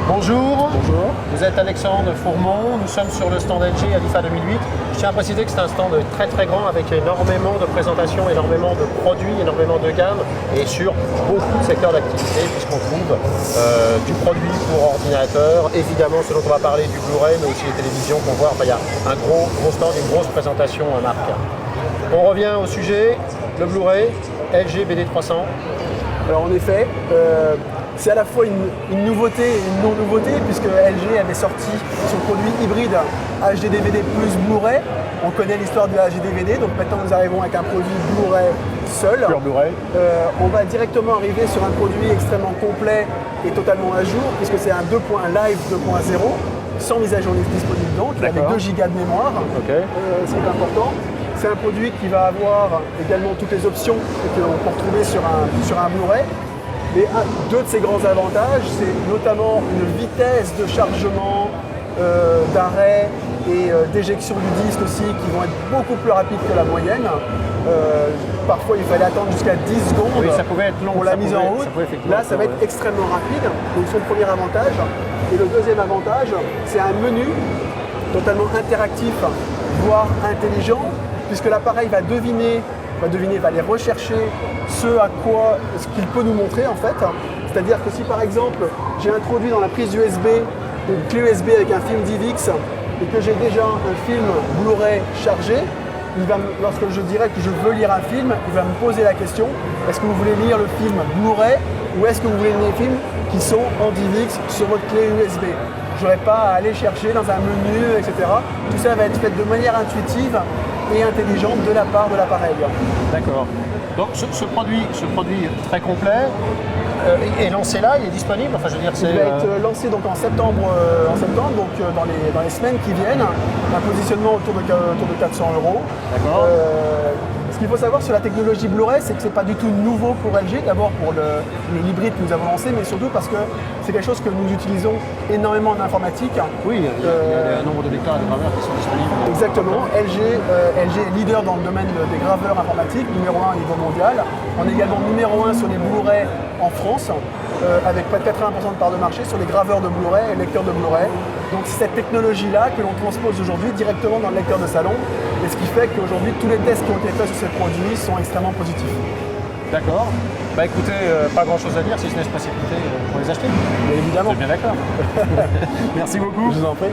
Bonjour. Bonjour. Vous êtes Alexandre Fourmont, nous sommes sur le stand LG à l'IFA 2008. Je tiens à préciser que c'est un stand très grand avec énormément de présentations, énormément de produits, énormément de gammes et sur beaucoup de secteurs d'activité puisqu'on trouve du produit pour ordinateur, évidemment ce dont on va parler du Blu-ray mais aussi les télévisions qu'on voit. Enfin, il y a un gros stand, une grosse présentation à marque. On revient au sujet, le Blu-ray, LG BD300. Alors en effet, c'est à la fois une nouveauté et une non-nouveauté puisque LG avait sorti son produit hybride HD DVD plus Blu-ray. On connaît l'histoire du HD DVD, donc maintenant nous arrivons avec un produit Blu-ray seul. Pure Blu-ray. On va directement arriver sur un produit extrêmement complet et totalement à jour puisque c'est un Live 2.0 sans mise à jour disponible donc, avec 2 Go de mémoire, c'est important. C'est un produit qui va avoir également toutes les options que l'on peut retrouver sur un Blu-ray. Et deux de ses grands avantages, c'est notamment une vitesse de chargement, d'arrêt et d'éjection du disque aussi qui vont être beaucoup plus rapides que la moyenne. Parfois il fallait attendre jusqu'à 10 secondes ça pouvait être long, pour la mise en route. Là ça va être extrêmement rapide, donc son premier avantage. Et le deuxième avantage, c'est un menu totalement interactif, voire intelligent, puisque l'appareil va aller rechercher ce qu'il peut nous montrer en fait. C'est-à-dire que si par exemple j'ai introduit dans la prise USB une clé USB avec un film DivX et que j'ai déjà un film Blu-ray chargé, lorsque je dirais que je veux lire un film, il va me poser la question, est-ce que vous voulez lire le film Blu-ray ou est-ce que vous voulez lire les films qui sont en DivX sur votre clé USB? Je n'aurai pas à aller chercher dans un menu, etc. Tout ça va être fait de manière intuitive et intelligente de la part de l'appareil. D'accord. Donc ce produit très complet est lancé là, il est disponible. Enfin, je veux dire, il va être lancé donc en septembre, donc dans les semaines qui viennent. Un positionnement autour de 400 €. D'accord. Ce qu'il faut savoir sur la technologie Blu-ray, c'est que ce n'est pas du tout nouveau pour LG, d'abord pour l'hybride que nous avons lancé, mais surtout parce que c'est quelque chose que nous utilisons énormément en informatique. Oui, il y a un nombre de lecteurs et de graveurs qui sont disponibles. Exactement. LG est leader dans le domaine des graveurs informatiques, numéro 1 au niveau mondial. On est également numéro 1 sur les Blu-ray en France, avec près de 80% de part de marché sur les graveurs de Blu-ray et lecteurs de Blu-ray. Donc c'est cette technologie-là que l'on transpose aujourd'hui directement dans le lecteur de salon, et ce qui fait qu'aujourd'hui tous les tests qui ont été faits sur ces produits sont extrêmement positifs. D'accord. Bah écoutez, pas grand chose à dire si ce n'est se précipiter pour les acheter. Mais évidemment. Vous êtes bien d'accord. Merci beaucoup. Je vous en prie.